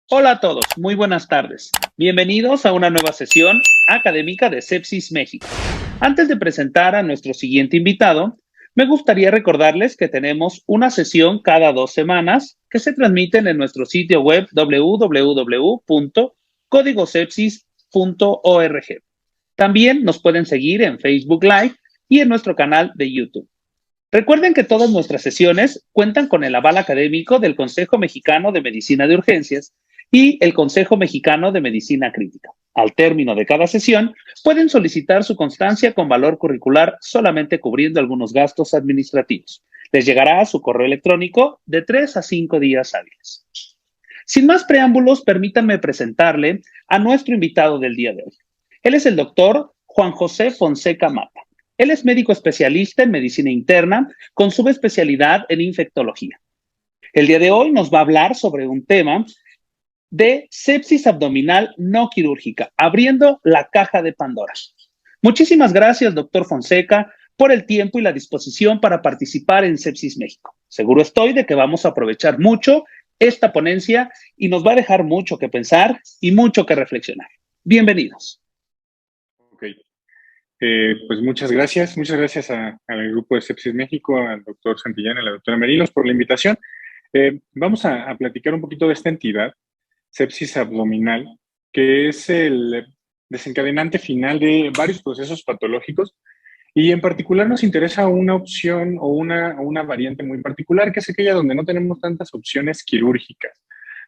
Hola a todos, muy buenas tardes. Bienvenidos a una nueva sesión académica de Sepsis México. Antes de presentar a nuestro siguiente invitado, me gustaría recordarles que tenemos una sesión cada 2 semanas que se transmiten en nuestro sitio web www.códigosepsis.org. También nos pueden seguir en Facebook Live y en nuestro canal de YouTube. Recuerden que todas nuestras sesiones cuentan con el aval académico del Consejo Mexicano de Medicina de Urgencias y el Consejo Mexicano de Medicina Crítica. Al término de cada sesión, pueden solicitar su constancia con valor curricular solamente cubriendo algunos gastos administrativos. Les llegará a su correo electrónico de 3 a 5 días hábiles. Sin más preámbulos, permítanme presentarle a nuestro invitado del día de hoy. Él es el doctor Juan José Fonseca Mata. Él es médico especialista en medicina interna con subespecialidad en infectología. El día de hoy nos va a hablar sobre un tema de sepsis abdominal no quirúrgica, abriendo la caja de Pandora. Muchísimas gracias, doctor Fonseca, por el tiempo y la disposición para participar en Sepsis México. Seguro estoy de que vamos a aprovechar mucho esta ponencia y nos va a dejar mucho que pensar y mucho que reflexionar. Bienvenidos. Ok, pues muchas gracias al grupo de Sepsis México, al doctor Santillán y a la doctora Merinos por la invitación. Vamos a platicar un poquito de esta entidad, sepsis abdominal, que es el desencadenante final de varios procesos patológicos y en particular nos interesa una opción o una variante muy particular, que es aquella donde no tenemos tantas opciones quirúrgicas,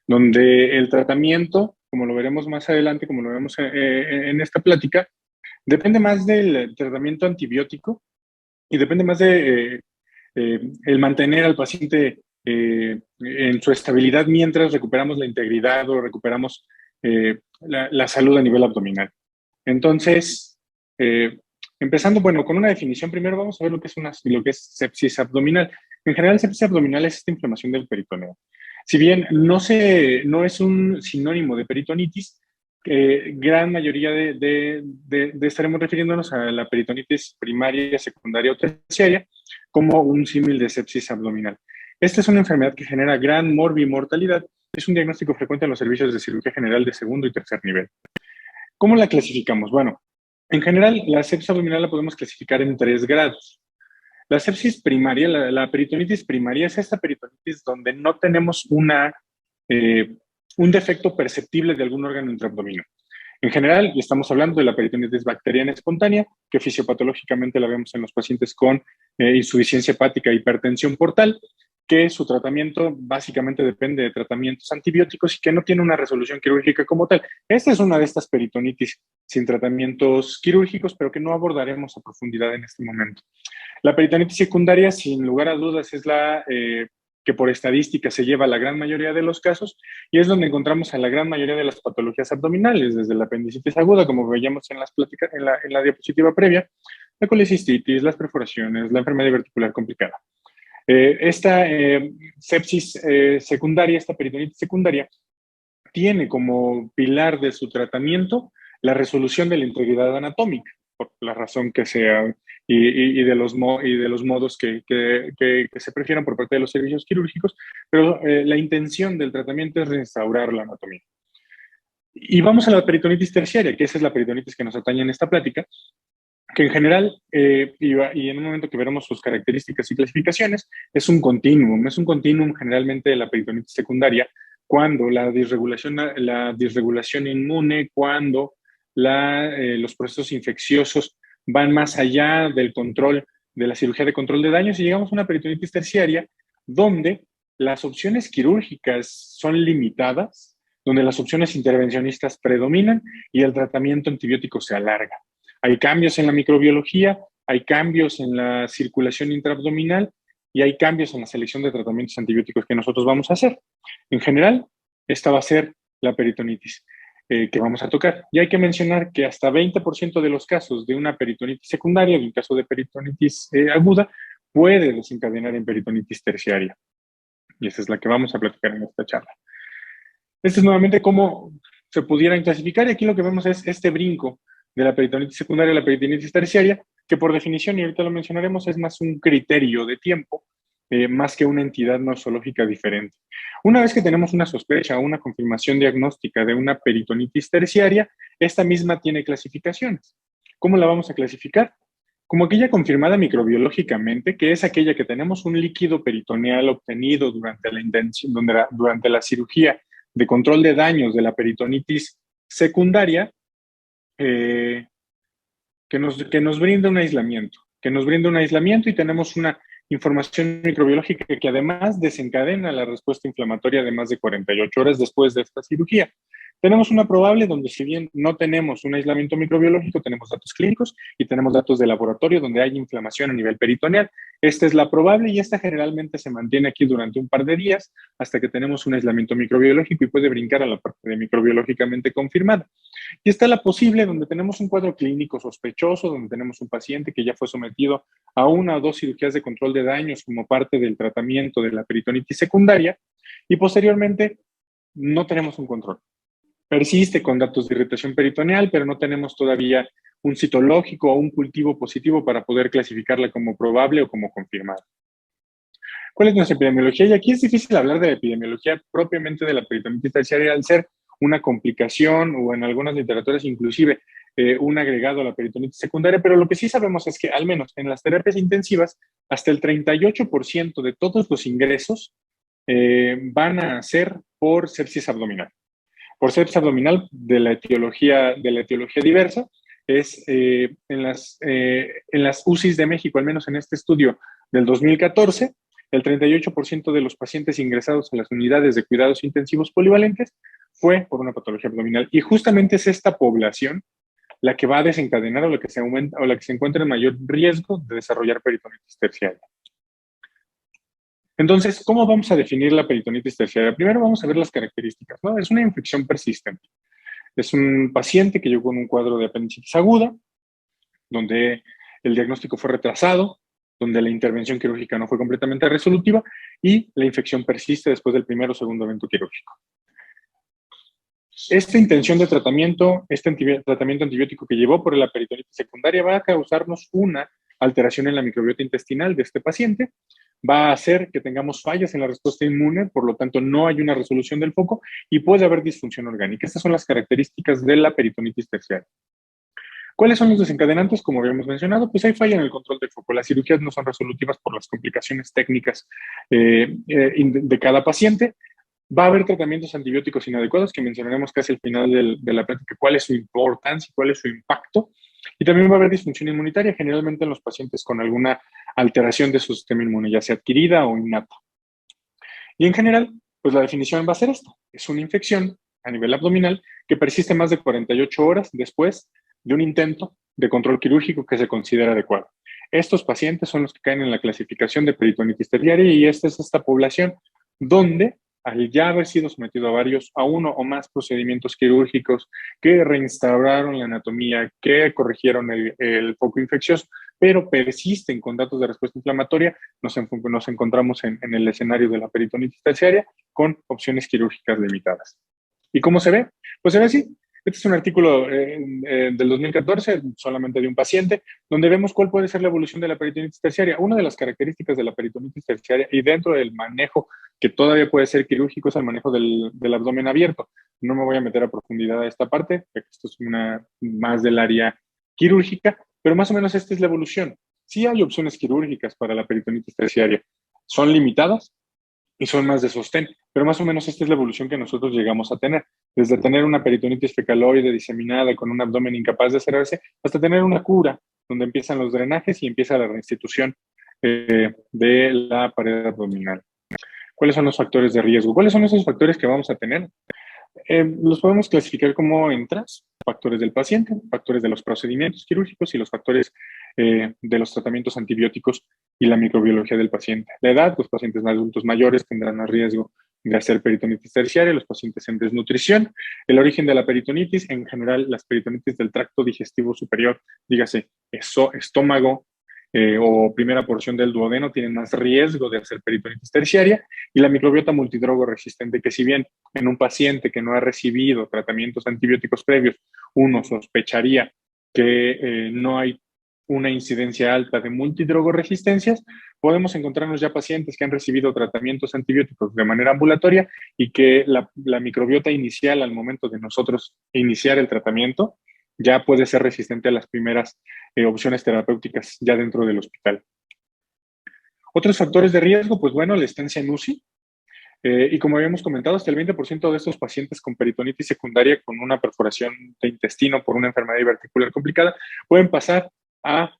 donde el tratamiento, como lo veremos más adelante, como lo vemos en esta plática, depende más del tratamiento antibiótico y depende más de el mantener al paciente en su estabilidad mientras recuperamos la integridad o recuperamos la salud a nivel abdominal. Entonces, empezando, bueno, con una definición, primero vamos a ver lo que es sepsis abdominal. En general, sepsis abdominal es esta inflamación del peritoneo. Si bien no es un sinónimo de peritonitis, gran mayoría estaremos refiriéndonos a la peritonitis primaria, secundaria o terciaria como un símil de sepsis abdominal. Esta es una enfermedad que genera gran morbimortalidad. Es un diagnóstico frecuente en los servicios de cirugía general de segundo y tercer nivel. ¿Cómo la clasificamos? Bueno, en general, la sepsis abdominal la podemos clasificar en 3 grados. La sepsis primaria, la peritonitis primaria, es esta peritonitis donde no tenemos un defecto perceptible de algún órgano intraabdominal. En general, estamos hablando de la peritonitis bacteriana espontánea, que fisiopatológicamente la vemos en los pacientes con insuficiencia hepática e hipertensión portal, que su tratamiento básicamente depende de tratamientos antibióticos y que no tiene una resolución quirúrgica como tal. Esta es una de estas peritonitis sin tratamientos quirúrgicos, pero que no abordaremos a profundidad en este momento. La peritonitis secundaria, sin lugar a dudas, es la que por estadística se lleva la gran mayoría de los casos y es donde encontramos a la gran mayoría de las patologías abdominales, desde la apendicitis aguda, como veíamos en la diapositiva previa, la colecistitis, las perforaciones, la enfermedad diverticular complicada. Esta sepsis secundaria, esta peritonitis secundaria, tiene como pilar de su tratamiento la resolución de la integridad anatómica, por la razón que sea, y de los modos que se prefieran por parte de los servicios quirúrgicos, pero la intención del tratamiento es restaurar la anatomía. Y vamos a la peritonitis terciaria, que esa es la peritonitis que nos atañe en esta plática, que en general, y en un momento que veremos sus características y clasificaciones, es un continuum generalmente de la peritonitis secundaria, cuando la disregulación inmune, cuando los procesos infecciosos van más allá del control, de la cirugía de control de daños, y llegamos a una peritonitis terciaria, donde las opciones quirúrgicas son limitadas, donde las opciones intervencionistas predominan y el tratamiento antibiótico se alarga. Hay cambios en la microbiología, hay cambios en la circulación intraabdominal y hay cambios en la selección de tratamientos antibióticos que nosotros vamos a hacer. En general, esta va a ser la peritonitis que vamos a tocar. Y hay que mencionar que hasta 20% de los casos de una peritonitis secundaria, de un caso de peritonitis aguda, puede desencadenar en peritonitis terciaria. Y esa es la que vamos a platicar en esta charla. Este es nuevamente cómo se pudieran clasificar, y aquí lo que vemos es este brinco de la peritonitis secundaria a la peritonitis terciaria, que por definición, y ahorita lo mencionaremos, es más un criterio de tiempo más que una entidad nosológica diferente. Una vez que tenemos una sospecha o una confirmación diagnóstica de una peritonitis terciaria, esta misma tiene clasificaciones. ¿Cómo la vamos a clasificar? Como aquella confirmada microbiológicamente, que es aquella que tenemos un líquido peritoneal obtenido durante la cirugía de control de daños de la peritonitis secundaria, que nos brinda un aislamiento, y tenemos una información microbiológica que además desencadena la respuesta inflamatoria de más de 48 horas después de esta cirugía. Tenemos una probable donde, si bien no tenemos un aislamiento microbiológico, tenemos datos clínicos y tenemos datos de laboratorio donde hay inflamación a nivel peritoneal. Esta es la probable y esta generalmente se mantiene aquí durante un par de días hasta que tenemos un aislamiento microbiológico y puede brincar a la parte de microbiológicamente confirmada. Y está la posible donde tenemos un cuadro clínico sospechoso, donde tenemos un paciente que ya fue sometido a 1 o 2 cirugías de control de daños como parte del tratamiento de la peritonitis secundaria y posteriormente no tenemos un control. Persiste con datos de irritación peritoneal, pero no tenemos todavía un citológico o un cultivo positivo para poder clasificarla como probable o como confirmada. ¿Cuál es nuestra epidemiología? Y aquí es difícil hablar de la epidemiología propiamente de la peritonitis terciaria al ser una complicación o en algunas literaturas inclusive un agregado a la peritonitis secundaria, pero lo que sí sabemos es que al menos en las terapias intensivas hasta el 38% de todos los ingresos van a ser por sepsis abdominal. Por sepsis abdominal de la etiología diversa, es en las UCIs de México, al menos en este estudio del 2014, el 38% de los pacientes ingresados a las unidades de cuidados intensivos polivalentes fue por una patología abdominal. Y justamente es esta población la que va a desencadenar o la que se encuentra en mayor riesgo de desarrollar peritonitis terciaria. Entonces, ¿cómo vamos a definir la peritonitis terciaria? Primero vamos a ver las características, ¿no? Es una infección persistente. Es un paciente que llegó con un cuadro de apendicitis aguda, donde el diagnóstico fue retrasado, donde la intervención quirúrgica no fue completamente resolutiva y la infección persiste después del primer o segundo evento quirúrgico. Esta intención de tratamiento, tratamiento antibiótico que llevó por la peritonitis secundaria va a causarnos una alteración en la microbiota intestinal de este paciente, va a hacer que tengamos fallas en la respuesta inmune, por lo tanto no hay una resolución del foco y puede haber disfunción orgánica. Estas son las características de la peritonitis terciaria. ¿Cuáles son los desencadenantes? Como habíamos mencionado, pues hay falla en el control del foco. Las cirugías no son resolutivas por las complicaciones técnicas de cada paciente. Va a haber tratamientos antibióticos inadecuados, que mencionaremos casi al final de la plática, cuál es su importancia y cuál es su impacto. Y también va a haber disfunción inmunitaria, generalmente en los pacientes con alguna alteración de su sistema inmune, ya sea adquirida o innata. Y en general, pues la definición va a ser esta. Es una infección a nivel abdominal que persiste más de 48 horas después de un intento de control quirúrgico que se considera adecuado. Estos pacientes son los que caen en la clasificación de peritonitis terciaria y esta es esta población donde, al ya haber sido sometido a uno o más procedimientos quirúrgicos que reinstauraron la anatomía, que corrigieron el foco infeccioso, pero persisten con datos de respuesta inflamatoria, nos encontramos en el escenario de la peritonitis terciaria con opciones quirúrgicas limitadas. ¿Y cómo se ve? Pues se ve así. Este es un artículo del 2014, solamente de un paciente, donde vemos cuál puede ser la evolución de la peritonitis terciaria. Una de las características de la peritonitis terciaria y dentro del manejo que todavía puede ser quirúrgico es el manejo del abdomen abierto. No me voy a meter a profundidad a esta parte, porque esto es más del área quirúrgica, pero más o menos esta es la evolución. Sí hay opciones quirúrgicas para la peritonitis terciaria. Son limitadas y son más de sostén, pero más o menos esta es la evolución que nosotros llegamos a tener. Desde tener una peritonitis fecaloide diseminada con un abdomen incapaz de cerrarse, hasta tener una cura, donde empiezan los drenajes y empieza la reinstitución de la pared abdominal. ¿Cuáles son los factores de riesgo? ¿Cuáles son esos factores que vamos a tener? Los podemos clasificar como entras, factores del paciente, factores de los procedimientos quirúrgicos y los factores de los tratamientos antibióticos y la microbiología del paciente. La edad, los pacientes adultos mayores tendrán más riesgo de hacer peritonitis terciaria, los pacientes en desnutrición, el origen de la peritonitis, en general las peritonitis del tracto digestivo superior, dígase estómago, o primera porción del duodeno tienen más riesgo de hacer peritonitis terciaria y la microbiota multidrogo resistente, que si bien en un paciente que no ha recibido tratamientos antibióticos previos, uno sospecharía que no hay una incidencia alta de multidrogoresistencias, podemos encontrarnos ya pacientes que han recibido tratamientos antibióticos de manera ambulatoria y que la microbiota inicial al momento de nosotros iniciar el tratamiento ya puede ser resistente a las primeras opciones terapéuticas ya dentro del hospital. Otros factores de riesgo, pues bueno, la estancia en UCI. Y como habíamos comentado, hasta el 20% de estos pacientes con peritonitis secundaria con una perforación de intestino por una enfermedad diverticular complicada pueden pasar a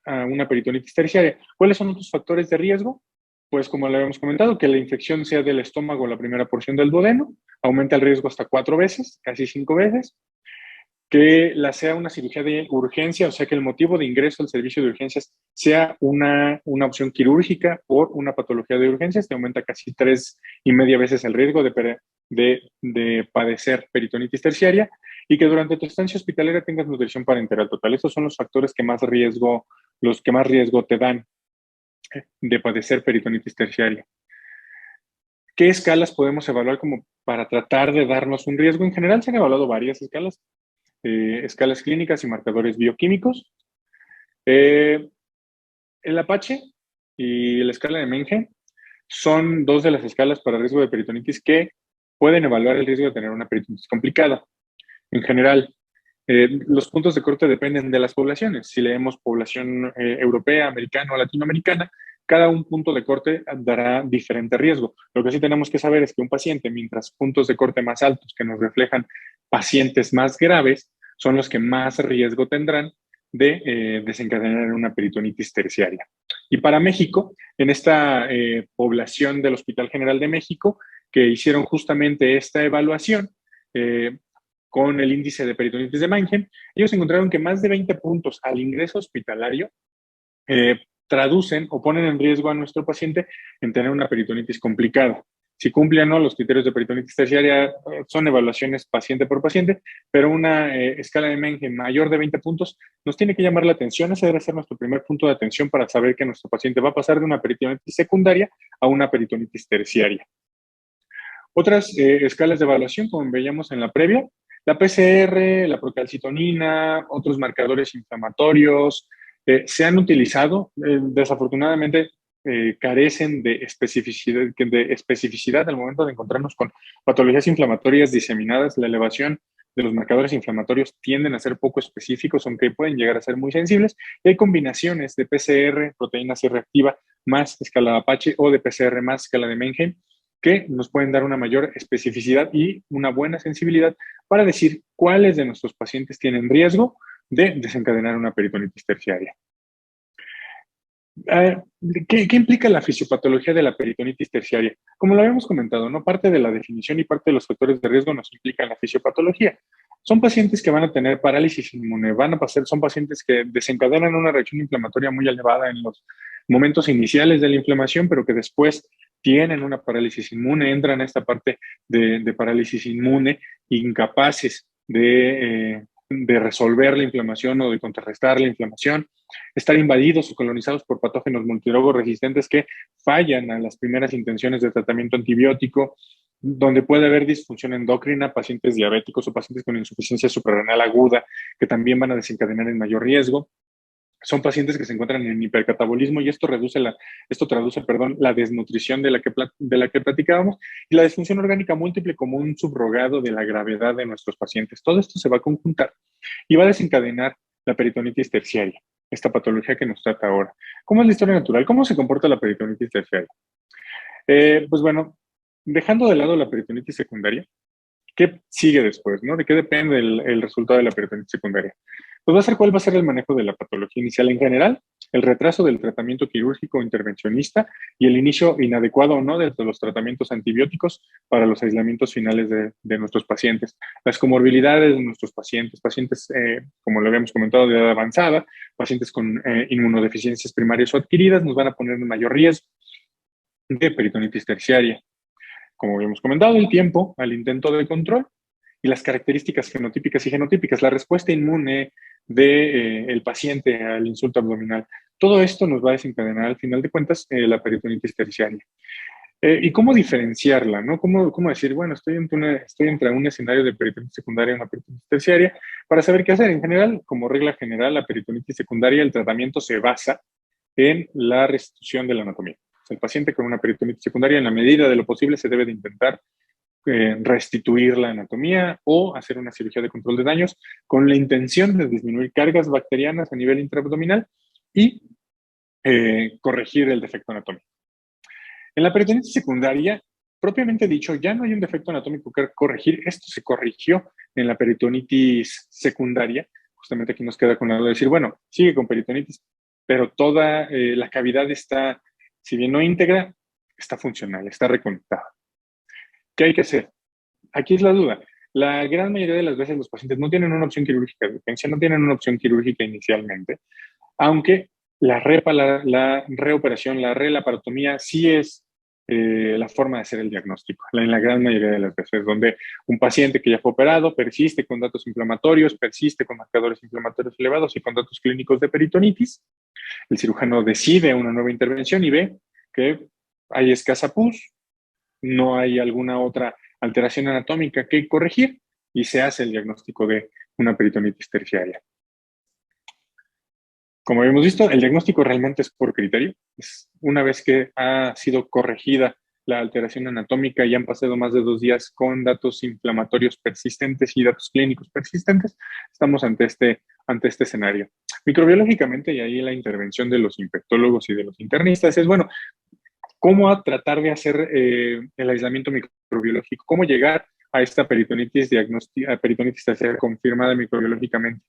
una peritonitis terciaria. ¿Cuáles son otros factores de riesgo? Pues como lo habíamos comentado, que la infección sea del estómago, la primera porción del duodeno, aumenta el riesgo hasta 4 veces, casi 5 veces. Que sea una cirugía de urgencia, o sea, que el motivo de ingreso al servicio de urgencias sea una opción quirúrgica por una patología de urgencias, te aumenta casi 3,5 veces el riesgo de padecer peritonitis terciaria, y que durante tu estancia hospitalaria tengas nutrición parenteral total. Estos son los factores que más riesgo te dan de padecer peritonitis terciaria. ¿Qué escalas podemos evaluar como para tratar de darnos un riesgo? En general se han evaluado varias escalas. Escalas clínicas y marcadores bioquímicos. El Apache y la escala de Menge son 2 de las escalas para riesgo de peritonitis que pueden evaluar el riesgo de tener una peritonitis complicada. En general, los puntos de corte dependen de las poblaciones. Si leemos población europea, americana o latinoamericana, cada un punto de corte dará diferente riesgo. Lo que sí tenemos que saber es que un paciente, mientras puntos de corte más altos que nos reflejan pacientes más graves, son los que más riesgo tendrán de desencadenar una peritonitis terciaria. Y para México, en esta población del Hospital General de México, que hicieron justamente esta evaluación, con el índice de peritonitis de Mannheim, ellos encontraron que más de 20 puntos al ingreso hospitalario traducen o ponen en riesgo a nuestro paciente en tener una peritonitis complicada. Si cumplen o no los criterios de peritonitis terciaria, son evaluaciones paciente por paciente, pero una escala de Mannheim mayor de 20 puntos nos tiene que llamar la atención. Ese debe ser nuestro primer punto de atención para saber que nuestro paciente va a pasar de una peritonitis secundaria a una peritonitis terciaria. Otras escalas de evaluación, como veíamos en la previa, la PCR, la procalcitonina, otros marcadores inflamatorios, se han utilizado, desafortunadamente carecen de especificidad al momento de encontrarnos con patologías inflamatorias diseminadas. La elevación de los marcadores inflamatorios tienden a ser poco específicos, aunque pueden llegar a ser muy sensibles. Y hay combinaciones de PCR, proteína C reactiva, más escala de Apache, o de PCR más escala de Mannheim, que nos pueden dar una mayor especificidad y una buena sensibilidad para decir cuáles de nuestros pacientes tienen riesgo de desencadenar una peritonitis terciaria. ¿Qué implica la fisiopatología de la peritonitis terciaria? Como lo habíamos comentado, ¿no? Parte de la definición y parte de los factores de riesgo nos implican la fisiopatología. Son pacientes que van a tener parálisis inmune, son pacientes que desencadenan una reacción inflamatoria muy elevada en los momentos iniciales de la inflamación, pero que después tienen una parálisis inmune, entran a esta parte de parálisis inmune, incapaces de resolver la inflamación o de contrarrestar la inflamación, estar invadidos o colonizados por patógenos multidrogorresistentes que fallan a las primeras intenciones de tratamiento antibiótico, donde puede haber disfunción endocrina, pacientes diabéticos o pacientes con insuficiencia suprarrenal aguda, que también van a desencadenar en mayor riesgo. Son pacientes que se encuentran en hipercatabolismo y esto traduce la desnutrición de la que platicábamos, y la disfunción orgánica múltiple como un subrogado de la gravedad de nuestros pacientes. Todo esto se va a conjuntar y va a desencadenar la peritonitis terciaria, esta patología que nos trata ahora. ¿Cómo es la historia natural? ¿Cómo se comporta la peritonitis terciaria? Pues bueno, dejando de lado la peritonitis secundaria, ¿qué sigue después, no? ¿De qué depende el resultado de la peritonitis secundaria? Pues cuál va a ser el manejo de la patología inicial en general, el retraso del tratamiento quirúrgico o intervencionista y el inicio inadecuado o no de los tratamientos antibióticos para los aislamientos finales de nuestros pacientes. Las comorbilidades de nuestros pacientes, como lo habíamos comentado, de edad avanzada, pacientes con inmunodeficiencias primarias o adquiridas, nos van a poner en mayor riesgo de peritonitis terciaria. Como habíamos comentado, el tiempo al intento de control y las características fenotípicas y genotípicas, la respuesta inmune del paciente al insulto abdominal. Todo esto nos va a desencadenar, al final de cuentas, la peritonitis terciaria. ¿Y cómo diferenciarla, no? ¿Cómo decir, bueno, estoy entre un escenario de peritonitis secundaria y una peritonitis terciaria para saber qué hacer? En general, como regla general, la peritonitis secundaria, el tratamiento se basa en la restitución de la anatomía. O sea, el paciente con una peritonitis secundaria, en la medida de lo posible, se debe de intentar restituir la anatomía o hacer una cirugía de control de daños con la intención de disminuir cargas bacterianas a nivel intraabdominal y corregir el defecto anatómico. En la peritonitis secundaria, propiamente dicho, ya no hay un defecto anatómico que corregir. Esto se corrigió en la peritonitis secundaria. Justamente aquí nos queda con la duda de decir, bueno, sigue con peritonitis, pero toda la cavidad está, si bien no íntegra, está funcional, está reconectada. ¿Qué hay que hacer? Aquí es la duda. La gran mayoría de las veces los pacientes no tienen una opción quirúrgica de urgencia, no tienen una opción quirúrgica inicialmente, aunque la reoperación, la relaparotomía sí es la forma de hacer el diagnóstico, en la gran mayoría de las veces, donde un paciente que ya fue operado persiste con datos inflamatorios, persiste con marcadores inflamatorios elevados y con datos clínicos de peritonitis, el cirujano decide una nueva intervención y ve que hay escasa pus, no hay alguna otra alteración anatómica que corregir y se hace el diagnóstico de una peritonitis terciaria. Como hemos visto, el diagnóstico realmente es por criterio. Es una vez que ha sido corregida la alteración anatómica y han pasado más de 2 días con datos inflamatorios persistentes y datos clínicos persistentes, estamos ante este escenario. Microbiológicamente, y ahí la intervención de los infectólogos y de los internistas es, bueno, cómo tratar de hacer el aislamiento microbiológico, cómo llegar a esta peritonitis terciaria confirmada microbiológicamente.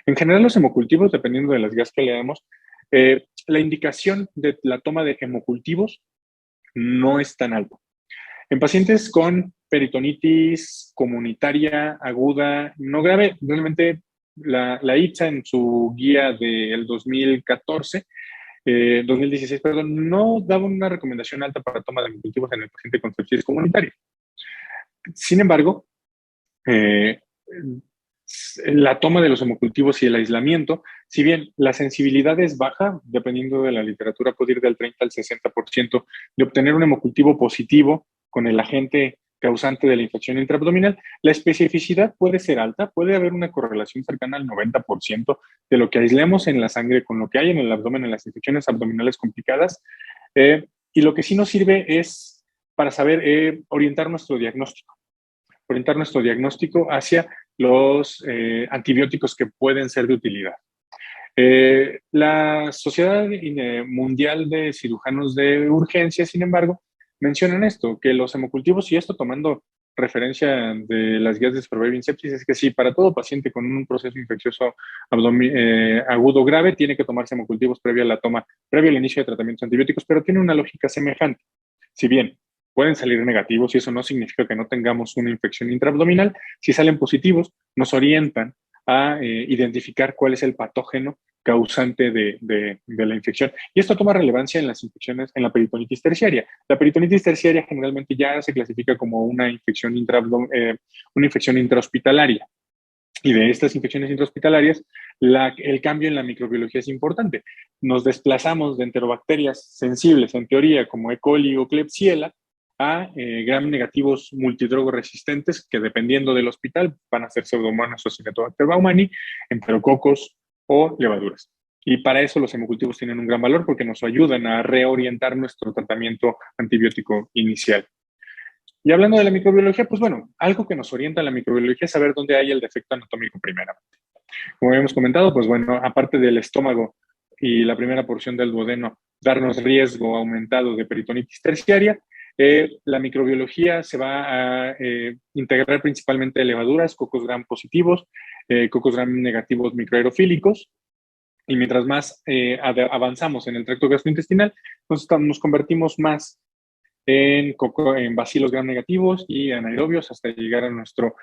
En general, los hemocultivos, dependiendo de las guías que leamos, la indicación de la toma de hemocultivos no es tan alta. En pacientes con peritonitis comunitaria aguda no grave, realmente la ITSA en su guía del 2016, perdón, no daba una recomendación alta para toma de hemocultivos en el paciente con sepsis comunitaria. Sin embargo, la toma de los hemocultivos y el aislamiento, si bien la sensibilidad es baja, dependiendo de la literatura, puede ir del 30 al 60% de obtener un hemocultivo positivo con el agente causante de la infección intraabdominal, la especificidad puede ser alta, puede haber una correlación cercana al 90% de lo que aislemos en la sangre con lo que hay en el abdomen en las infecciones abdominales complicadas. Y lo que sí nos sirve es para saber orientar nuestro diagnóstico hacia los antibióticos que pueden ser de utilidad. La Sociedad Mundial de Cirujanos de Urgencia, sin embargo, mencionan esto, que los hemocultivos, y esto tomando referencia de las guías de Surviving Sepsis, es que sí, para todo paciente con un proceso infeccioso agudo grave, tiene que tomarse hemocultivos previo al inicio de tratamientos antibióticos, pero tiene una lógica semejante. Si bien pueden salir negativos y eso no significa que no tengamos una infección intraabdominal, si salen positivos, nos orientan a identificar cuál es el patógeno causante de la infección. Y esto toma relevancia en las infecciones, en la peritonitis terciaria. La peritonitis terciaria generalmente ya se clasifica como una infección intrahospitalaria. Y de estas infecciones intrahospitalarias, el cambio en la microbiología es importante. Nos desplazamos de enterobacterias sensibles, en teoría, como E. coli o Klebsiella, a gram negativos multidrogo resistentes, que dependiendo del hospital van a ser pseudomonas o Acinetobacter baumannii, enterococos o levaduras. Y para eso los hemocultivos tienen un gran valor porque nos ayudan a reorientar nuestro tratamiento antibiótico inicial. Y hablando de la microbiología, pues bueno, algo que nos orienta a la microbiología es saber dónde hay el defecto anatómico primeramente. Como habíamos comentado, pues bueno, aparte del estómago y la primera porción del duodeno, darnos riesgo aumentado de peritonitis terciaria, la microbiología se va a integrar principalmente levaduras, cocos gram positivos, cocos gram negativos microaerofílicos, y mientras más avanzamos en el tracto gastrointestinal, nos convertimos más en bacilos gram negativos y anaerobios hasta llegar a nuestro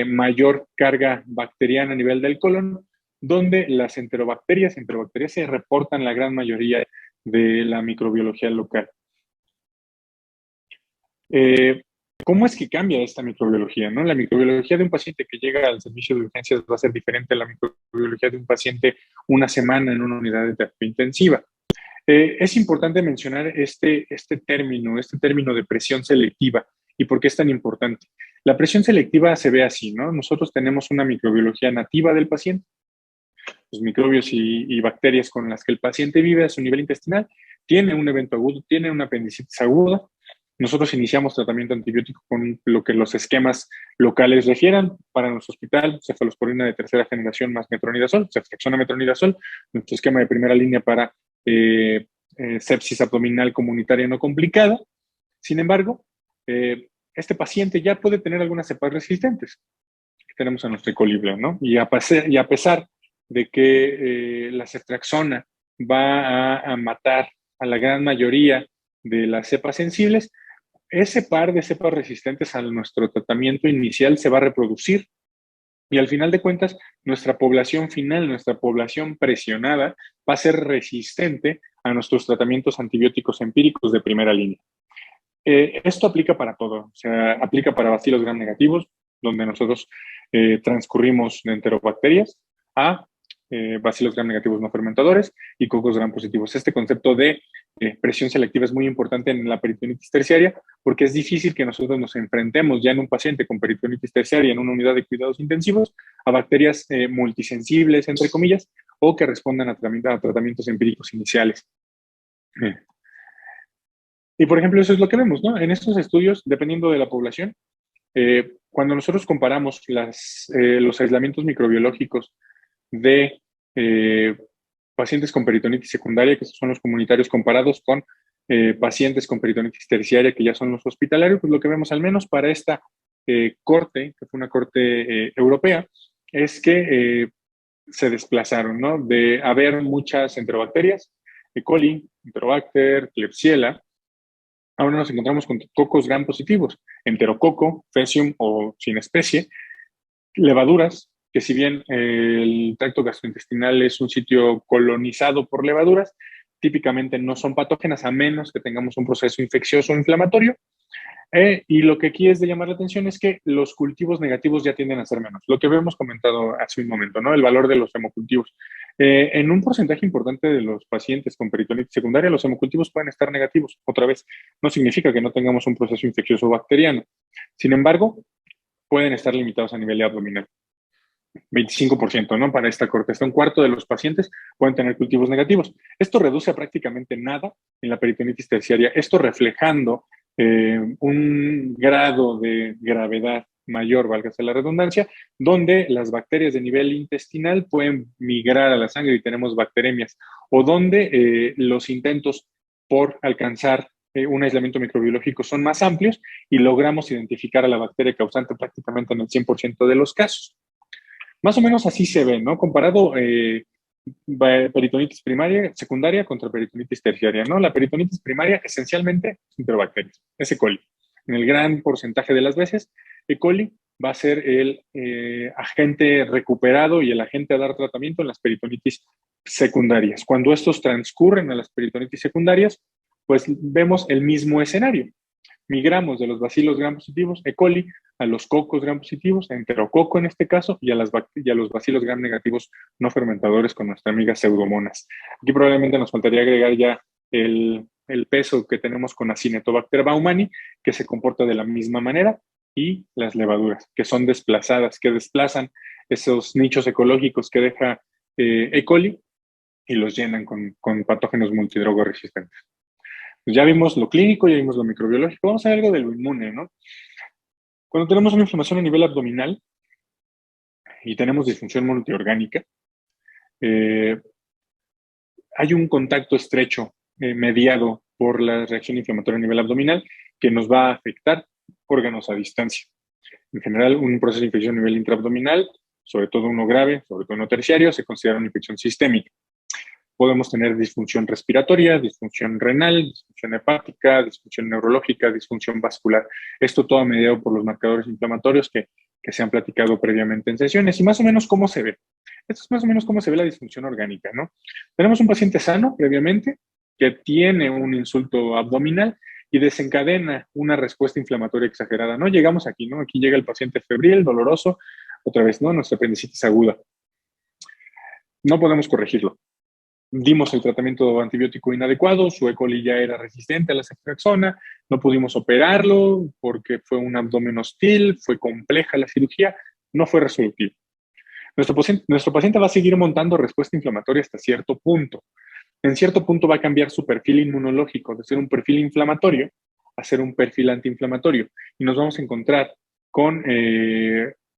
mayor carga bacteriana a nivel del colon, donde las enterobacterias se reportan la gran mayoría de la microbiología local. ¿Cómo es que cambia esta microbiología, no? La microbiología de un paciente que llega al servicio de urgencias va a ser diferente a la microbiología de un paciente una semana en una unidad de terapia intensiva. Es importante mencionar este término de presión selectiva y por qué es tan importante. La presión selectiva se ve así, ¿no? Nosotros tenemos una microbiología nativa del paciente, los microbios y bacterias con las que el paciente vive a su nivel intestinal, tiene un evento agudo, tiene una apendicitis aguda. Nosotros iniciamos tratamiento antibiótico con lo que los esquemas locales refieran. Para nuestro hospital, cefalosporina de tercera generación más metronidazol, ceftriaxona metronidazol, nuestro esquema de primera línea para sepsis abdominal comunitaria no complicada. Sin embargo, este paciente ya puede tener algunas cepas resistentes que tenemos en nuestro E. coli, ¿no? Y a pesar de que la ceftriaxona va a matar a la gran mayoría de las cepas sensibles, ese par de cepas resistentes a nuestro tratamiento inicial se va a reproducir y al final de cuentas nuestra población final, nuestra población presionada va a ser resistente a nuestros tratamientos antibióticos empíricos de primera línea. Esto aplica para todo, o sea, aplica para bacilos gram negativos, donde nosotros transcurrimos de enterobacterias a bacilos gram negativos no fermentadores y cocos gram positivos. Este concepto de presión selectiva es muy importante en la peritonitis terciaria porque es difícil que nosotros nos enfrentemos ya en un paciente con peritonitis terciaria en una unidad de cuidados intensivos a bacterias multisensibles, entre comillas, o que respondan a tratamientos empíricos iniciales. Y, por ejemplo, eso es lo que vemos, ¿no? En estos estudios, dependiendo de la población, cuando nosotros comparamos los aislamientos microbiológicos de pacientes con peritonitis secundaria, que son los comunitarios, comparados con pacientes con peritonitis terciaria, que ya son los hospitalarios, pues lo que vemos, al menos para esta corte, que fue una corte europea, es que se desplazaron, ¿no? De haber muchas enterobacterias, E. coli, Enterobacter, Klebsiella. Ahora nos encontramos con cocos gram positivos, enterococo, Faecium o sin especie, levaduras, que si bien el tracto gastrointestinal es un sitio colonizado por levaduras, típicamente no son patógenas a menos que tengamos un proceso infeccioso o inflamatorio. Y lo que aquí es de llamar la atención es que los cultivos negativos ya tienden a ser menos. Lo que habíamos comentado hace un momento, ¿no? El valor de los hemocultivos. En un porcentaje importante de los pacientes con peritonitis secundaria, los hemocultivos pueden estar negativos. Otra vez, no significa que no tengamos un proceso infeccioso bacteriano. Sin embargo, pueden estar limitados a nivel abdominal. 25%, ¿no? Para esta corte. Hasta un cuarto de los pacientes pueden tener cultivos negativos. Esto reduce a prácticamente nada en la peritonitis terciaria. Esto reflejando un grado de gravedad mayor, válgase la redundancia, donde las bacterias de nivel intestinal pueden migrar a la sangre y tenemos bacteremias, o donde los intentos por alcanzar un aislamiento microbiológico son más amplios y logramos identificar a la bacteria causante prácticamente en el 100% de los casos. Más o menos así se ve, ¿no? Comparado peritonitis primaria, secundaria contra peritonitis terciaria, ¿no? La peritonitis primaria esencialmente es enterobacterias, es E. coli. En el gran porcentaje de las veces, E. coli va a ser el agente recuperado y el agente a dar tratamiento en las peritonitis secundarias. Cuando estos transcurren a las peritonitis secundarias, pues vemos el mismo escenario. Migramos de los bacilos gram positivos, E. coli, a los cocos gram positivos, a enterococo en este caso, y a los bacilos gram negativos no fermentadores con nuestra amiga Pseudomonas. Aquí probablemente nos faltaría agregar ya el peso que tenemos con Acinetobacter baumannii, que se comporta de la misma manera, y las levaduras, que son desplazadas, que desplazan esos nichos ecológicos que deja E. coli y los llenan con patógenos multidrogoresistentes. Pues ya vimos lo clínico, ya vimos lo microbiológico, vamos a ver algo de lo inmune, ¿no? Cuando tenemos una inflamación a nivel abdominal y tenemos disfunción multiorgánica, hay un contacto estrecho mediado por la reacción inflamatoria a nivel abdominal que nos va a afectar órganos a distancia. En general, un proceso de infección a nivel intraabdominal, sobre todo uno grave, sobre todo uno terciario, se considera una infección sistémica. Podemos tener disfunción respiratoria, disfunción renal, disfunción hepática, disfunción neurológica, disfunción vascular. Esto todo mediado por los marcadores inflamatorios que se han platicado previamente en sesiones. Y más o menos cómo se ve. Esto es más o menos cómo se ve la disfunción orgánica, ¿no? Tenemos un paciente sano previamente que tiene un insulto abdominal y desencadena una respuesta inflamatoria exagerada, ¿no? Llegamos aquí, ¿no? Aquí llega el paciente febril, doloroso, otra vez, ¿no? Nuestra apendicitis aguda. No podemos corregirlo. dimos el tratamiento antibiótico inadecuado, su E. coli ya era resistente a la ceftriaxona, no pudimos operarlo porque fue un abdomen hostil, fue compleja la cirugía, no fue resolutivo. Nuestro paciente va a seguir montando respuesta inflamatoria hasta cierto punto. En cierto punto va a cambiar su perfil inmunológico de ser un perfil inflamatorio a ser un perfil antiinflamatorio. Y nos vamos a encontrar con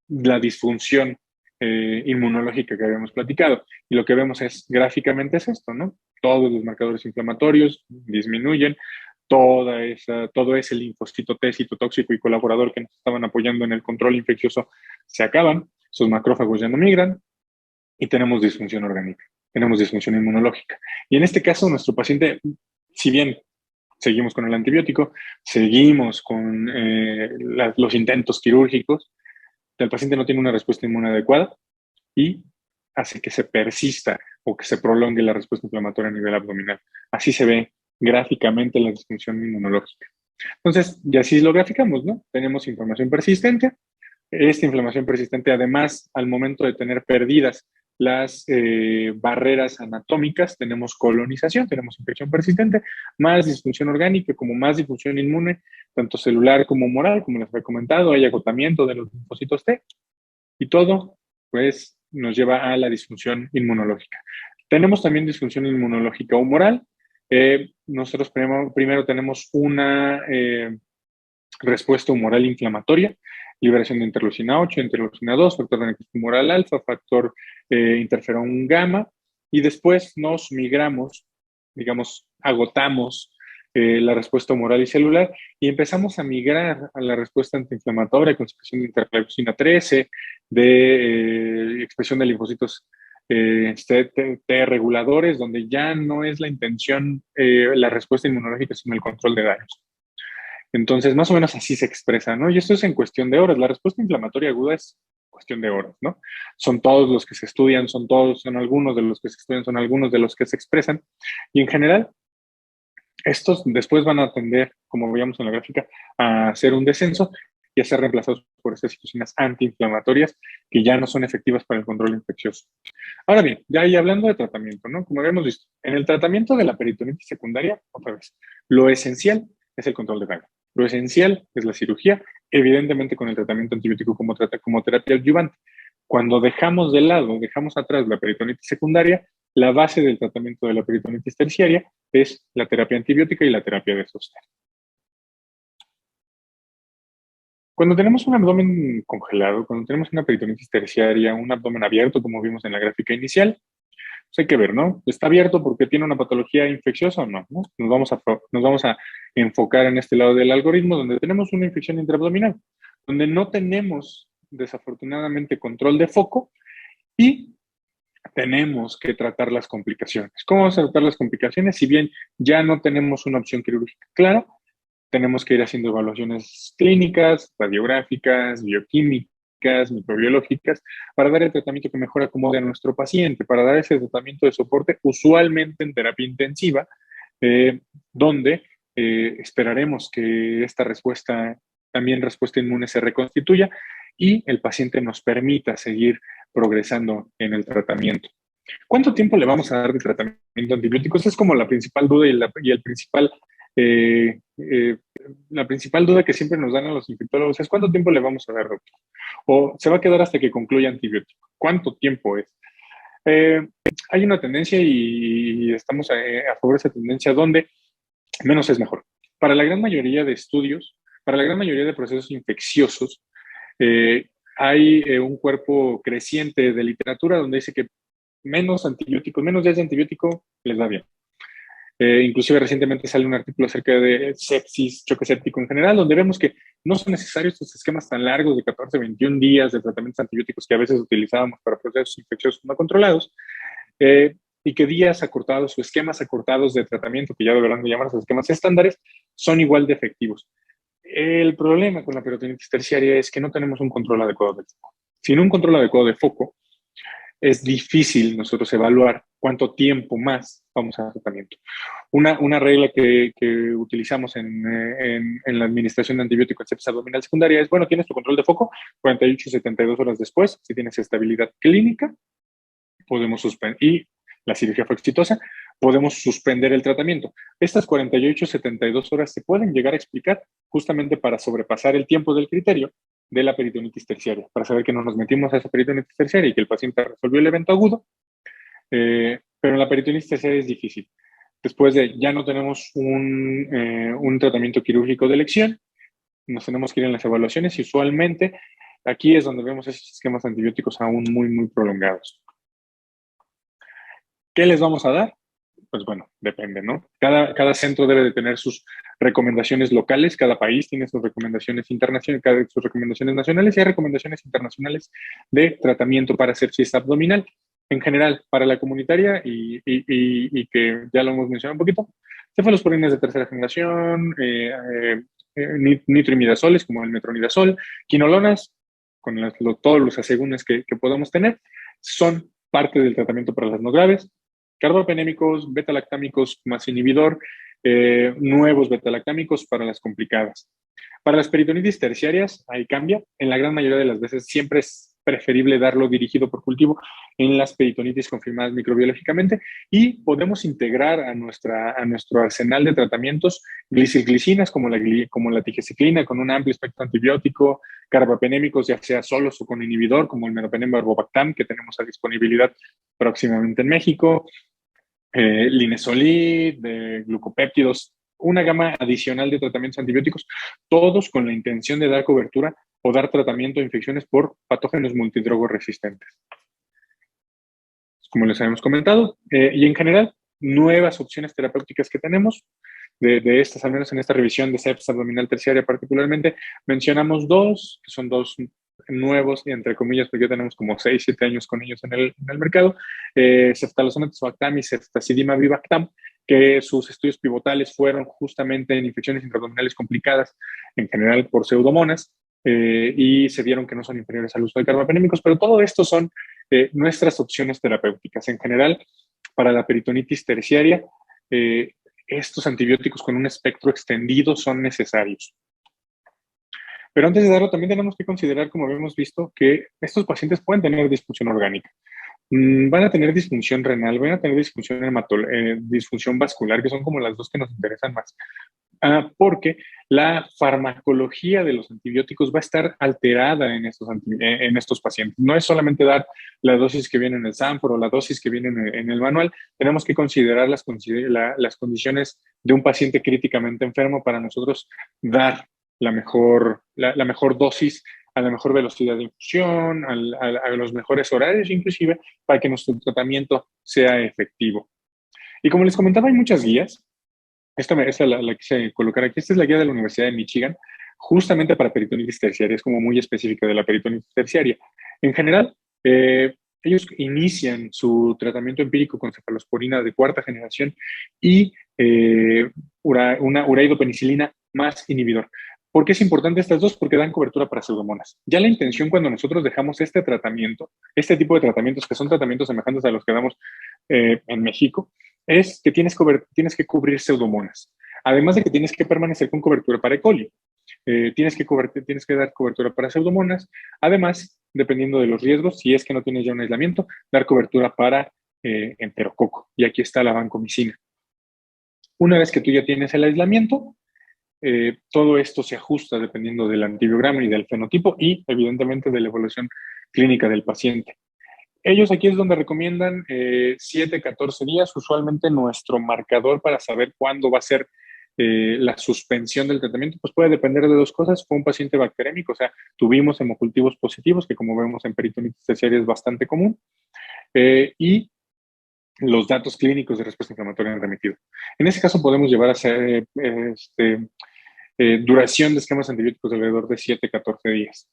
la disfunción inmunológica que habíamos platicado. Y lo que vemos es, gráficamente es esto, ¿no? Todos los marcadores inflamatorios disminuyen, todo ese linfocito T citotóxico y colaborador que nos estaban apoyando en el control infeccioso se acaban, sus macrófagos ya no migran y tenemos disfunción orgánica, tenemos disfunción inmunológica. Y en este caso, nuestro paciente, si bien seguimos con el antibiótico, seguimos con los intentos quirúrgicos, el paciente no tiene una respuesta inmune adecuada y hace que se persista o que se prolongue la respuesta inflamatoria a nivel abdominal. Así se ve gráficamente la disfunción inmunológica. Entonces, y así lo graficamos, ¿no? Tenemos inflamación persistente. Esta inflamación persistente, además, al momento de tener perdidas las barreras anatómicas, tenemos colonización, tenemos infección persistente, más disfunción orgánica, como más disfunción inmune, tanto celular como humoral, como les he comentado, hay agotamiento de los linfocitos T, y todo, pues, nos lleva a la disfunción inmunológica. Tenemos también disfunción inmunológica humoral. Nosotros primero tenemos una respuesta humoral inflamatoria, liberación de interleucina 8, interleucina 2, factor de necrosis humoral alfa, factor interferón gamma, y después nos migramos, digamos, agotamos la respuesta humoral y celular y empezamos a migrar a la respuesta antiinflamatoria con expresión de interleucina 13, de expresión de linfocitos T reguladores, donde ya no es la intención la respuesta inmunológica, sino el control de daños. Entonces, más o menos así se expresa, ¿no? Y esto es en cuestión de horas. La respuesta inflamatoria aguda es cuestión de horas, ¿no? Son todos los que se estudian, son algunos de los que se estudian, son algunos de los que se expresan. Y en general, estos después van a tender, como veíamos en la gráfica, a hacer un descenso y a ser reemplazados por estas citocinas antiinflamatorias que ya no son efectivas para el control infeccioso. Ahora bien, ya ahí hablando de tratamiento, ¿no? Como habíamos visto, en el tratamiento de la peritonitis secundaria, otra vez, lo esencial es el control de daño. Lo esencial es la cirugía, evidentemente con el tratamiento antibiótico como terapia adyuvante. Cuando dejamos de lado, dejamos atrás la peritonitis secundaria, la base del tratamiento de la peritonitis terciaria es la terapia antibiótica y la terapia de sostén. Cuando tenemos un abdomen congelado, cuando tenemos una peritonitis terciaria, un abdomen abierto, como vimos en la gráfica inicial, pues hay que ver, ¿no? ¿Está abierto porque tiene una patología infecciosa o no? ¿No? Nos vamos a enfocar en este lado del algoritmo donde tenemos una infección intraabdominal, donde no tenemos desafortunadamente control de foco y tenemos que tratar las complicaciones. ¿Cómo vamos a tratar las complicaciones? Si bien ya no tenemos una opción quirúrgica clara, tenemos que ir haciendo evaluaciones clínicas, radiográficas, bioquímicas, microbiológicas, para dar el tratamiento que mejor acomode a nuestro paciente, para dar ese tratamiento de soporte, usualmente en terapia intensiva, donde esperaremos que esta respuesta inmune se reconstituya y el paciente nos permita seguir progresando en el tratamiento. ¿Cuánto tiempo le vamos a dar de tratamiento antibiótico? Esa es como la principal duda y el principal la principal duda que siempre nos dan a los infectólogos es ¿cuánto tiempo le vamos a dar, doctor? O se va a quedar hasta que concluya antibiótico. ¿Cuánto tiempo es? Hay una tendencia y estamos a favor de esa tendencia donde menos es mejor. Para la gran mayoría de estudios, para la gran mayoría de procesos infecciosos, hay un cuerpo creciente de literatura donde dice que menos antibióticos, menos días de antibiótico les va bien. Inclusive recientemente sale un artículo acerca de sepsis, choque séptico en general, donde vemos que no son necesarios estos esquemas tan largos de 14, 21 días de tratamientos antibióticos que a veces utilizábamos para procesos infecciosos no controlados, y que días acortados o esquemas acortados de tratamiento, que ya deberán de llamarse esquemas estándares, son igual de efectivos. El problema con la peritonitis terciaria es que no tenemos un control adecuado del foco. Sin un control adecuado de foco, es difícil nosotros evaluar cuánto tiempo más vamos a tratamiento. Una regla que utilizamos en la administración de antibióticos en sepsis abdominal secundaria es, bueno, tienes tu control de foco, 48 y 72 horas después, si tienes estabilidad clínica, podemos suspender. Y la cirugía fue exitosa, podemos suspender el tratamiento. Estas 48, 72 horas se pueden llegar a explicar justamente para sobrepasar el tiempo del criterio de la peritonitis terciaria, para saber que no nos metimos a esa peritonitis terciaria y que el paciente resolvió el evento agudo, pero en la peritonitis terciaria es difícil. Después de ya no tenemos un tratamiento quirúrgico de elección, nos tenemos que ir en las evaluaciones y usualmente aquí es donde vemos esos esquemas antibióticos aún muy, muy prolongados. ¿Qué les vamos a dar? Pues bueno, depende, ¿no? Cada centro debe de tener sus recomendaciones locales, cada país tiene sus recomendaciones internacionales, sus recomendaciones nacionales y hay recomendaciones internacionales de tratamiento para sepsis abdominal. En general, para la comunitaria y que ya lo hemos mencionado un poquito, cefalosporines de tercera generación, nitroimidazoles como el metronidazol, quinolonas, con todos los asegúnes que podamos tener, son parte del tratamiento para las no graves. Carbapenémicos, beta-lactámicos más inhibidor, nuevos beta-lactámicos para las complicadas. Para las peritonitis terciarias, ahí cambia. En la gran mayoría de las veces siempre es preferible darlo dirigido por cultivo en las peritonitis confirmadas microbiológicamente y podemos integrar a nuestro arsenal de tratamientos glicilglicinas como la tigecyclina con un amplio espectro antibiótico, carbapenémicos ya sea solos o con inhibidor como el meropenem barbobactam que tenemos a disponibilidad próximamente en México, linesolid, de glucopéptidos, una gama adicional de tratamientos antibióticos, todos con la intención de dar cobertura o dar tratamiento a infecciones por patógenos multidrogoresistentes. Como les habíamos comentado, y en general, nuevas opciones terapéuticas que tenemos, de estas, al menos en esta revisión de sepsis abdominal terciaria particularmente, mencionamos dos, que son dos nuevos, entre comillas, porque ya tenemos como 6, 7 años con ellos en el mercado, ceftazidime tazobactam y ceftazidima avibactam, que sus estudios pivotales fueron justamente en infecciones intraabdominales complicadas, en general por pseudomonas, y se vieron que no son inferiores al uso de carbapenémicos, pero todo esto son nuestras opciones terapéuticas. En general, para la peritonitis terciaria, estos antibióticos con un espectro extendido son necesarios. Pero antes de darlo, también tenemos que considerar, como habíamos visto, que estos pacientes pueden tener disfunción orgánica. Van a tener disfunción renal, van a tener disfunción vascular, que son como las dos que nos interesan más. Porque la farmacología de los antibióticos va a estar alterada en estos pacientes. No es solamente dar la dosis que viene en el SAMFOR o la dosis que viene en el manual. Tenemos que considerar las condiciones de un paciente críticamente enfermo para nosotros dar la mejor dosis a la mejor velocidad de infusión, a los mejores horarios inclusive, para que nuestro tratamiento sea efectivo. Y como les comentaba, hay muchas guías. Esta la quise colocar aquí. Esta es la guía de la Universidad de Michigan, justamente para peritonitis terciaria. Es como muy específica de la peritonitis terciaria. En general, ellos inician su tratamiento empírico con cefalosporina de cuarta generación y una uridopenicilina más inhibidor. ¿Por qué es importante estas dos? Porque dan cobertura para pseudomonas. Ya la intención cuando nosotros dejamos este tratamiento, este tipo de tratamientos que son tratamientos semejantes a los que damos en México, es que tienes que cubrir pseudomonas. Además de que tienes que permanecer con cobertura para E. coli. Tienes que dar cobertura para pseudomonas. Además, dependiendo de los riesgos, si es que no tienes ya un aislamiento, dar cobertura para enterococo. Y aquí está la vancomicina. Una vez que tú ya tienes el aislamiento, todo esto se ajusta dependiendo del antibiograma y del fenotipo y, evidentemente, de la evolución clínica del paciente. Ellos aquí es donde recomiendan 7, 14 días, usualmente nuestro marcador para saber cuándo va a ser la suspensión del tratamiento, pues puede depender de dos cosas. Fue un paciente bacterémico, o sea, tuvimos hemocultivos positivos, que como vemos en peritonitis terciaria es bastante común, y los datos clínicos de respuesta inflamatoria han remitido. En ese caso podemos llevar a hacer duración de esquemas antibióticos de alrededor de 7, 14 días.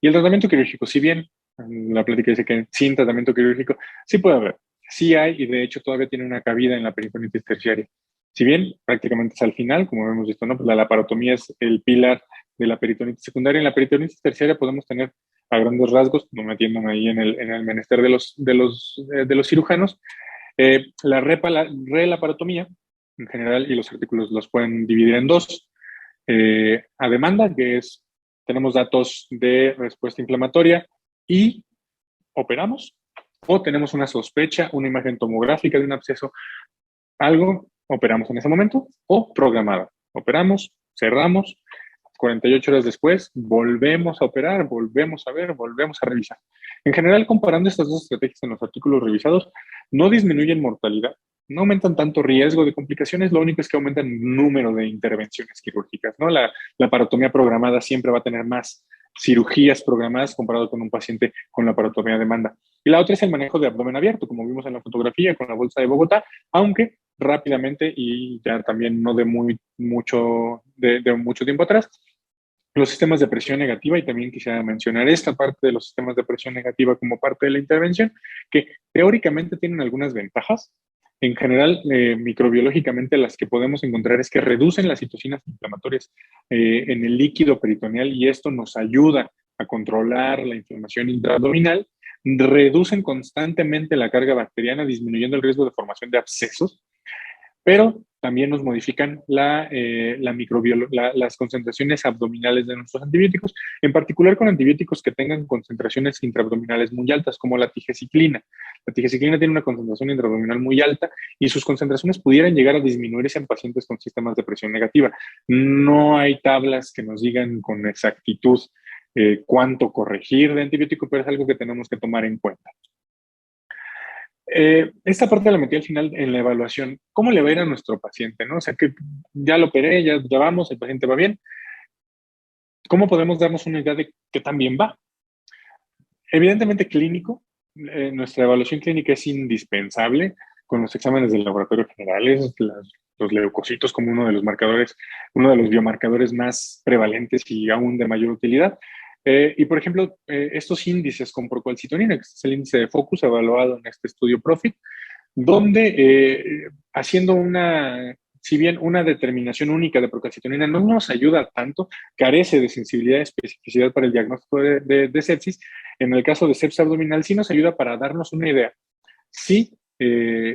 Y el tratamiento quirúrgico, si bien la plática dice que sin tratamiento quirúrgico, sí puede haber, sí hay, y de hecho todavía tiene una cabida en la peritonitis terciaria. Si bien prácticamente es al final, como hemos visto, ¿no? Pues la laparotomía es el pilar de la peritonitis secundaria. En la peritonitis terciaria podemos tener a grandes rasgos, no metiéndome ahí en el menester de los cirujanos, la relaparotomía en general, y los artículos los pueden dividir en dos. A demanda, que es, tenemos datos de respuesta inflamatoria y operamos, o tenemos una sospecha, una imagen tomográfica de un absceso, algo, operamos en ese momento, o programada. Operamos, cerramos, 48 horas después, volvemos a operar, volvemos a ver, volvemos a revisar. En general, comparando estas dos estrategias en los artículos revisados, no disminuyen mortalidad, no aumentan tanto riesgo de complicaciones, lo único es que aumentan el número de intervenciones quirúrgicas, ¿no? La laparotomía programada siempre va a tener más cirugías programadas comparado con un paciente con laparotomía de manda. Y la otra es el manejo de abdomen abierto, como vimos en la fotografía con la bolsa de Bogotá, aunque rápidamente y ya también no de mucho tiempo atrás, los sistemas de presión negativa, y también quisiera mencionar esta parte de los sistemas de presión negativa como parte de la intervención, que teóricamente tienen algunas ventajas. En general, microbiológicamente las que podemos encontrar es que reducen las citocinas inflamatorias en el líquido peritoneal y esto nos ayuda a controlar la inflamación intraabdominal, reducen constantemente la carga bacteriana, disminuyendo el riesgo de formación de abscesos, pero también nos modifican las concentraciones abdominales de nuestros antibióticos, en particular con antibióticos que tengan concentraciones intraabdominales muy altas, como la tigeciclina. La tigeciclina tiene una concentración intraabdominal muy alta y sus concentraciones pudieran llegar a disminuirse en pacientes con sistemas de presión negativa. No hay tablas que nos digan con exactitud cuánto corregir de antibiótico, pero es algo que tenemos que tomar en cuenta. Esta parte la metí al final en la evaluación. ¿Cómo le va a ir a nuestro paciente? ¿No? O sea, que ya lo operé, ya vamos, el paciente va bien. ¿Cómo podemos darnos una idea de qué tan bien va? Evidentemente clínico, nuestra evaluación clínica es indispensable con los exámenes del laboratorio generales, los leucocitos como uno de los marcadores, uno de los biomarcadores más prevalentes y aún de mayor utilidad. Y, por ejemplo, estos índices con procalcitonina, que es el índice de Focus evaluado en este estudio PROFIT, donde haciendo si bien una determinación única de procalcitonina no nos ayuda tanto, carece de sensibilidad y especificidad para el diagnóstico de sepsis, en el caso de sepsis abdominal sí nos ayuda para darnos una idea si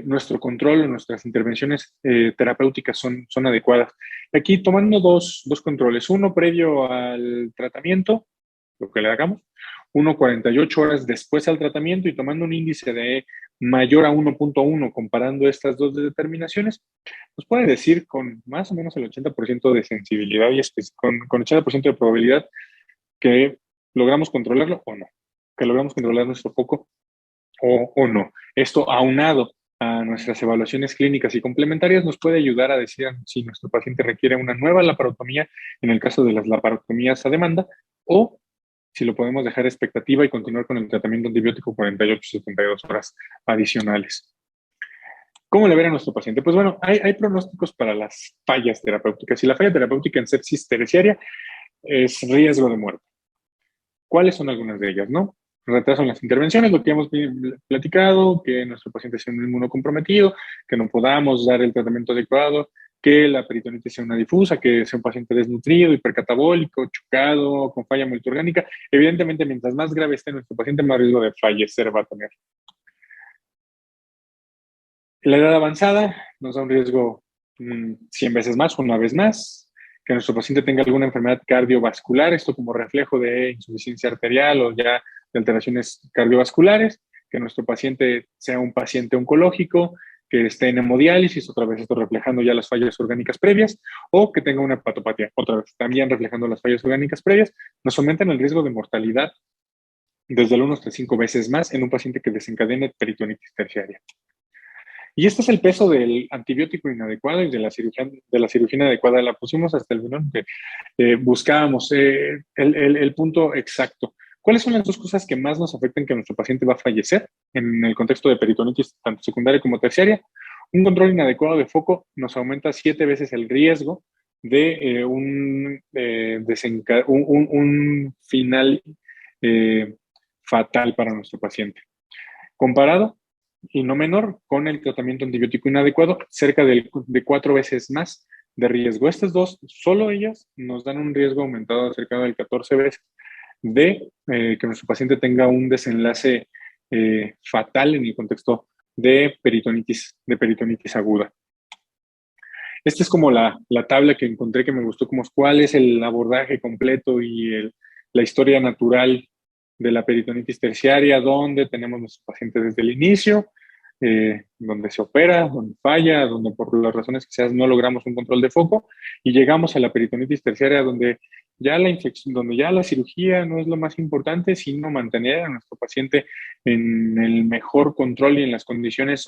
nuestro control o nuestras intervenciones terapéuticas son adecuadas. Aquí tomando dos controles, uno previo al tratamiento, lo que le hagamos, uno 48 horas después al tratamiento y tomando un índice de mayor a 1.1 comparando estas dos determinaciones, nos puede decir con más o menos el 80% de sensibilidad y con 80% de probabilidad que logramos controlarlo o no, que logramos controlar nuestro foco o no. Esto aunado a nuestras evaluaciones clínicas y complementarias nos puede ayudar a decir si nuestro paciente requiere una nueva laparotomía en el caso de las laparotomías a demanda o si lo podemos dejar expectativa y continuar con el tratamiento antibiótico 48-72 horas adicionales. ¿Cómo le ver a nuestro paciente? Pues bueno, hay pronósticos para las fallas terapéuticas y la falla terapéutica en sepsis terciaria es riesgo de muerte. ¿Cuáles son algunas de ellas, no? Retraso en las intervenciones, lo que hemos platicado, que nuestro paciente sea un inmunocomprometido, que no podamos dar el tratamiento adecuado, que la peritonitis sea una difusa, que sea un paciente desnutrido, hipercatabólico, chocado, con falla multiorgánica. Evidentemente, mientras más grave esté nuestro paciente, más riesgo de fallecer va a tener. La edad avanzada nos da un riesgo 100 veces más, una vez más. Que nuestro paciente tenga alguna enfermedad cardiovascular, esto como reflejo de insuficiencia arterial o ya de alteraciones cardiovasculares. Que nuestro paciente sea un paciente oncológico, que esté en hemodiálisis, otra vez esto reflejando ya las fallas orgánicas previas, o que tenga una hepatopatía, otra vez también reflejando las fallas orgánicas previas, nos aumentan el riesgo de mortalidad desde el 1 hasta 5 veces más en un paciente que desencadene peritonitis terciaria. Y este es el peso del antibiótico inadecuado y de la cirugía inadecuada. La pusimos hasta el final que buscábamos el punto exacto. ¿Cuáles son las dos cosas que más nos afectan que nuestro paciente va a fallecer en el contexto de peritonitis tanto secundaria como terciaria? Un control inadecuado de foco nos aumenta 7 veces el riesgo de un final fatal para nuestro paciente. Comparado, y no menor, con el tratamiento antibiótico inadecuado, cerca de 4 veces más de riesgo. Estas dos, solo ellas, nos dan un riesgo aumentado de cerca del 14 veces de que nuestro paciente tenga un desenlace fatal en el contexto de peritonitis aguda. Esta es como la tabla que encontré que me gustó, como cuál es el abordaje completo y la historia natural de la peritonitis terciaria, donde tenemos nuestro paciente desde el inicio, donde se opera, donde falla, donde por las razones que sean no logramos un control de foco, y llegamos a la peritonitis terciaria, donde ya la infección, donde ya la cirugía no es lo más importante, sino mantener a nuestro paciente en el mejor control y en las condiciones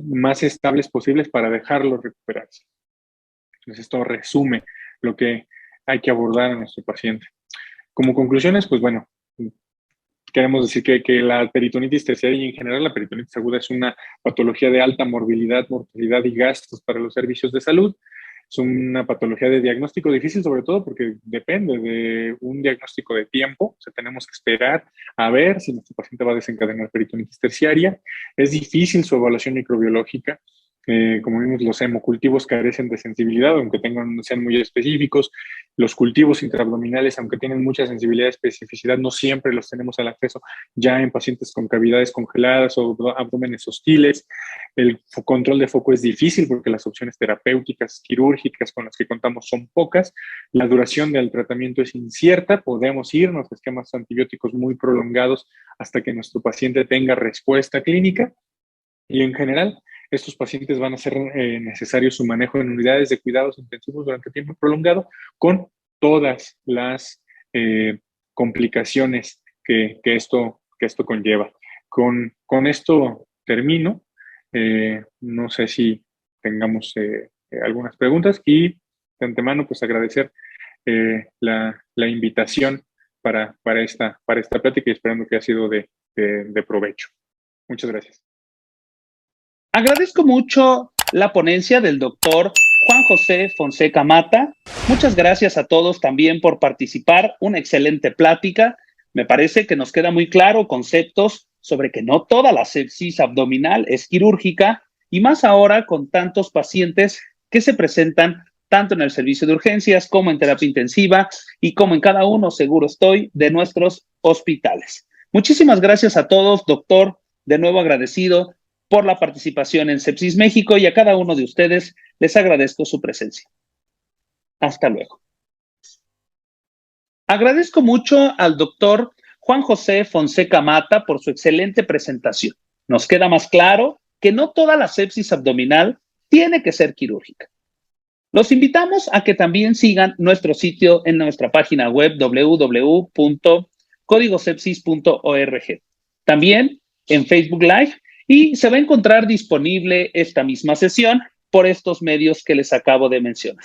más estables posibles para dejarlo recuperarse. Entonces, esto resume lo que hay que abordar a nuestro paciente. Como conclusiones, pues bueno, queremos decir que la peritonitis terciaria y en general la peritonitis aguda es una patología de alta morbilidad, mortalidad y gastos para los servicios de salud. Es una patología de diagnóstico difícil, sobre todo porque depende de un diagnóstico de tiempo. O sea, tenemos que esperar a ver si nuestro paciente va a desencadenar peritonitis terciaria. Es difícil su evaluación microbiológica. Como vimos, los hemocultivos carecen de sensibilidad, aunque sean muy específicos. Los cultivos intraabdominales, aunque tienen mucha sensibilidad y especificidad, no siempre los tenemos al acceso ya en pacientes con cavidades congeladas o abdómenes hostiles. El control de foco es difícil porque las opciones terapéuticas, quirúrgicas con las que contamos son pocas. La duración del tratamiento es incierta. Podemos irnos a esquemas antibióticos muy prolongados hasta que nuestro paciente tenga respuesta clínica. Y en general, estos pacientes van a ser necesarios su manejo en unidades de cuidados intensivos durante tiempo prolongado con todas las complicaciones que esto conlleva. Con esto termino. No sé si tengamos algunas preguntas y de antemano pues agradecer la invitación para esta plática y esperando que haya sido de provecho. Muchas gracias. Agradezco mucho la ponencia del doctor Juan José Fonseca Mata. Muchas gracias a todos también por participar. Una excelente plática. Me parece que nos queda muy claro conceptos sobre que no toda la sepsis abdominal es quirúrgica y más ahora con tantos pacientes que se presentan tanto en el servicio de urgencias como en terapia intensiva y como en cada uno, seguro estoy, de nuestros hospitales. Muchísimas gracias a todos, doctor. De nuevo agradecido por la participación en Sepsis México y a cada uno de ustedes les agradezco su presencia. Hasta luego. Agradezco mucho al doctor Juan José Fonseca Mata por su excelente presentación. Nos queda más claro que no toda la sepsis abdominal tiene que ser quirúrgica. Los invitamos a que también sigan nuestro sitio en nuestra página web www.códigosepsis.org. También en Facebook Live y se va a encontrar disponible esta misma sesión por estos medios que les acabo de mencionar.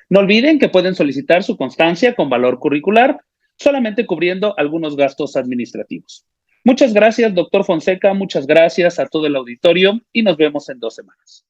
No olviden que pueden solicitar su constancia con valor curricular, solamente cubriendo algunos gastos administrativos. Muchas gracias, doctor Fonseca, muchas gracias a todo el auditorio y nos vemos en 2 semanas.